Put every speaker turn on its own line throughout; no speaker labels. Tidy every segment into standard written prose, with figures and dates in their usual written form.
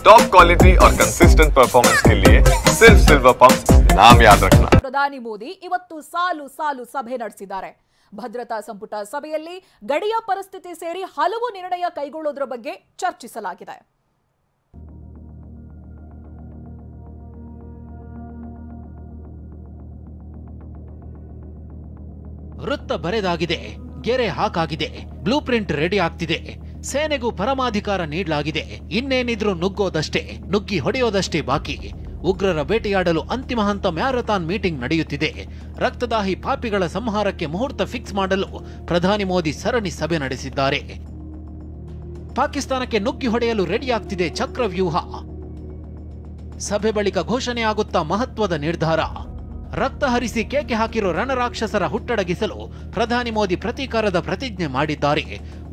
Top quality और consistent performance के लिए सिर्फ सिल्वर पंप्स नाम याद रखना।
ಪ್ರಧಾನಿ ಮೋದಿ ಇವತ್ತು ಸಾಲು ಸಭೆ ನಡೆಸಿದ್ದಾರೆ. ಭದ್ರತಾ ಸಂಪುಟ ಸಭೆಯಲ್ಲಿ ಗಡಿಯ ಪರಿಸ್ಥಿತಿ ಸೇರಿ ಹಲವು ನಿರ್ಣಯ ಕೈಗೊಳ್ಳೋದ್ರ ಬಗ್ಗೆ ಚರ್ಚಿಸಲಾಗಿದೆ.
ವೃತ್ತ ಬರೆದಾಗಿದೆ, ಗೆರೆ ಹಾಕಾಗಿದೆ, ಬ್ಲೂ ಪ್ರಿಂಟ್ ರೆಡಿ ಆಗ್ತಿದೆ. ಸೇನೆಗೂ ಪರಮಾಧಿಕಾರ ನೀಡಲಾಗಿದೆ. ಇನ್ನೇನಿದ್ರೂ ನುಗ್ಗೋದಷ್ಟೇ, ನುಗ್ಗಿ ಹೊಡೆಯೋದಷ್ಟೇ ಬಾಕಿ. ಉಗ್ರರ ಬೇಟೆಯಾಡಲು ಅಂತಿಮ ಹಂತ ಮ್ಯಾರಥಾನ್ ಮೀಟಿಂಗ್ ನಡೆಯುತ್ತಿದೆ. ರಕ್ತದಾಹಿ ಪಾಪಿಗಳ ಸಂಹಾರಕ್ಕೆ ಮುಹೂರ್ತ ಫಿಕ್ಸ್ ಮಾಡಲು ಪ್ರಧಾನಿ ಮೋದಿ ಸರಣಿ ಸಭೆ ನಡೆಸಿದ್ದಾರೆ. ಪಾಕಿಸ್ತಾನಕ್ಕೆ ನುಗ್ಗಿ ಹೊಡೆಯಲು ರೆಡಿಯಾಗ್ತಿದೆ ಚಕ್ರವ್ಯೂಹ. ಸಭೆ ಬಳಿಕ ಘೋಷಣೆಯಾಗುತ್ತಾ ಮಹತ್ವದ ನಿರ್ಧಾರ. ರಕ್ತ ಹರಿಸಿ ಕೇಕೆ ಹಾಕಿರೋ ರಣರಾಕ್ಷಸರ ಹುಟ್ಟಡಗಿಸಲು ಪ್ರಧಾನಿ ಮೋದಿ ಪ್ರತೀಕಾರದ ಪ್ರತಿಜ್ಞೆ ಮಾಡಿದ್ದಾರೆ.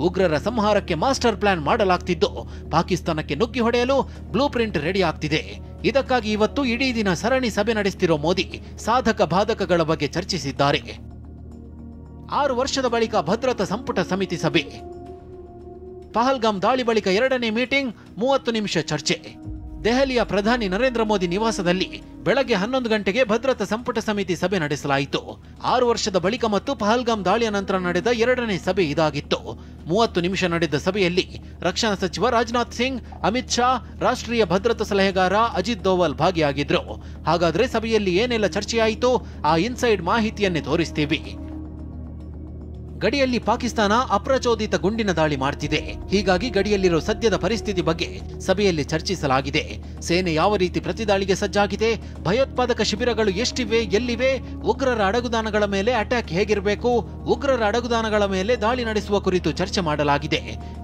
ಉಗ್ರರ ಸಂಹಾರಕ್ಕೆ ಮಾಸ್ಟರ್ ಪ್ಲಾನ್ ಮಾಡಲಾಗ್ತಿದ್ದು, ಪಾಕಿಸ್ತಾನಕ್ಕೆ ನುಗ್ಗಿ ಹೊಡೆಯಲು ಬ್ಲೂ ಪ್ರಿಂಟ್ ರೆಡಿ ಆಗ್ತಿದೆ. ಇದಕ್ಕಾಗಿ ಇವತ್ತು ಇಡೀ ದಿನ ಸರಣಿ ಸಭೆ ನಡೆಸ್ತಿರೋ ಮೋದಿ ಸಾಧಕ ಬಾಧಕಗಳ ಬಗ್ಗೆ ಚರ್ಚಿಸಿದ್ದಾರೆ. 6 ವರ್ಷದ ಬಳಿಕ ಭದ್ರತಾ ಸಂಪುಟ ಸಮಿತಿ ಸಭೆ. ಪಹಲ್ಗಾಮ್ ದಾಳಿ ಬಳಿಕ 2ನೇ ಮೀಟಿಂಗ್, 30 ನಿಮಿಷ ಚರ್ಚೆ. ದೆಹಲಿಯ ಪ್ರಧಾನಿ ನರೇಂದ್ರ ಮೋದಿ ನಿವಾಸದಲ್ಲಿ ಬೆಳಗ್ಗೆ 11 ಗಂಟೆಗೆ ಭದ್ರತಾ ಸಂಪುಟ ಸಮಿತಿ ಸಭೆ ನಡೆಸಲಾಯಿತು. 6 ವರ್ಷದ ಬಳಿಕ ಮತ್ತು ಪಹಲ್ಗಾಮ್ ದಾಳಿಯ ನಂತರ ನಡೆದ 2ನೇ ಸಭೆ ಇದಾಗಿತ್ತು. 30 ನಿಮಿಷ ನಡೆದ ಸಭೆಯಲ್ಲಿ ರಕ್ಷಣಾ ಸಚಿವ ರಾಜನಾಥ್ ಸಿಂಗ್, ಅಮಿತ್ ಶಾ, ರಾಷ್ಟ್ರೀಯ ಭದ್ರತಾ ಸಲಹೆಗಾರ ಅಜಿತ್ ದೋವಲ್ ಭಾಗಿಯಾಗಿದ್ರು. ಹಾಗಾದ್ರೆ ಸಭೆಯಲ್ಲಿ ಏನೆಲ್ಲ ಚರ್ಚೆಯಾಯಿತು, ಆ ಇನ್ಸೈಡ್ ಮಾಹಿತಿಯನ್ನೇ ತೋರಿಸ್ತೀವಿ. ಗಡಿಯಲ್ಲಿ ಪಾಕಿಸ್ತಾನ ಅಪ್ರಚೋದಿತ ಗುಂಡಿನ ದಾಳಿ ಮಾಡ್ತಿದೆ. ಹೀಗಾಗಿ ಗಡಿಯಲ್ಲಿರೋ ಸದ್ಯದ ಪರಿಸ್ಥಿತಿ ಬಗ್ಗೆ ಸಭೆಯಲ್ಲಿ ಚರ್ಚಿಸಲಾಗಿದೆ. ಸೇನೆ ಯಾವ ರೀತಿ ಪ್ರತಿದಾಳಿಗೆ ಸಜ್ಜಾಗಿದೆ, ಭಯೋತ್ಪಾದಕ ಶಿಬಿರಗಳು ಎಷ್ಟಿವೆ, ಎಲ್ಲಿವೆ, ಉಗ್ರರ ಅಡಗುದಾಣಗಳ ಮೇಲೆ ಅಟ್ಯಾಕ್ ಹೇಗಿರಬೇಕು, ಉಗ್ರರ ಅಡಗುದಾಣಗಳ ಮೇಲೆ ದಾಳಿ ನಡೆಸುವ ಕುರಿತು ಚರ್ಚೆ ಮಾಡಲಾಗಿದೆ.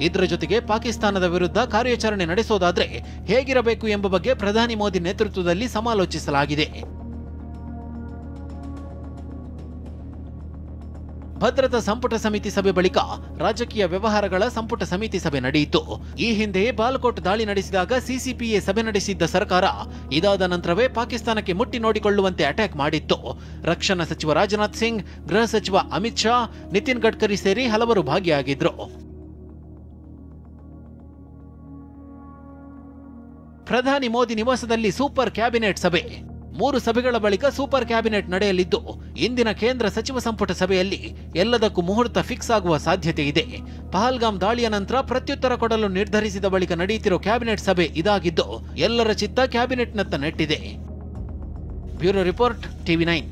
ಇದರ ಜೊತೆಗೆ ಪಾಕಿಸ್ತಾನದ ವಿರುದ್ಧ ಕಾರ್ಯಾಚರಣೆ ನಡೆಸೋದಾದ್ರೆ ಹೇಗಿರಬೇಕು ಎಂಬ ಬಗ್ಗೆ ಪ್ರಧಾನಿ ಮೋದಿ ನೇತೃತ್ವದಲ್ಲಿ ಸಮಾಲೋಚಿಸಲಾಗಿದೆ. ಭದ್ರತಾ ಸಂಪುಟ ಸಮಿತಿ ಸಭೆ ಬಳಿಕ ರಾಜಕೀಯ ವ್ಯವಹಾರಗಳ ಸಂಪುಟ ಸಮಿತಿ ಸಭೆ ನಡೆಯಿತು. ಈ ಹಿಂದೆಯೇ ಬಾಲಕೋಟ್ ದಾಳಿ ನಡೆಸಿದಾಗ ಸಿಸಿಪಿಎ ಸಭೆ ನಡೆಸಿದ್ದ ಸರ್ಕಾರ ಇದಾದ ನಂತರವೇ ಪಾಕಿಸ್ತಾನಕ್ಕೆ ಮುಟ್ಟಿ ನೋಡಿಕೊಳ್ಳುವಂತೆ ಅಟ್ಯಾಕ್ ಮಾಡಿತ್ತು. ರಕ್ಷಣಾ ಸಚಿವ ರಾಜನಾಥ್ ಸಿಂಗ್, ಗೃಹ ಸಚಿವ ಅಮಿತ್ ಶಾ, ನಿತಿನ್ ಗಡ್ಕರಿ ಸೇರಿ ಹಲವರು ಭಾಗಿಯಾಗಿದ್ರು. ಪ್ರಧಾನಿ ಮೋದಿ ನಿವಾಸದಲ್ಲಿ ಸೂಪರ್ ಕ್ಯಾಬಿನೆಟ್ ಸಭೆ. 3 ಸಭೆಗಳ ಬಳಿಕ ಸೂಪರ್ ಕ್ಯಾಬಿನೆಟ್ ನಡೆಯಲಿದ್ದು, ಇಂದಿನ ಕೇಂದ್ರ ಸಚಿವ ಸಂಪುಟ ಸಭೆಯಲ್ಲಿ ಎಲ್ಲದಕ್ಕೂ ಮುಹೂರ್ತ ಫಿಕ್ಸ್ ಆಗುವ ಸಾಧ್ಯತೆ ಇದೆ. ಪಹಲ್ಗಾಮ್ ದಾಳಿಯ ನಂತರ ಪ್ರತ್ಯುತ್ತರ ಕೊಡಲು ನಿರ್ಧರಿಸಿದ ಬಳಿಕ ನಡೆಯುತ್ತಿರೋ ಕ್ಯಾಬಿನೆಟ್ ಸಭೆ ಇದಾಗಿದ್ದು, ಎಲ್ಲರ ಚಿತ್ತ ಕ್ಯಾಬಿನೆಟ್ನತ್ತ ನೆಟ್ಟಿದೆ. Bureau report, TV9.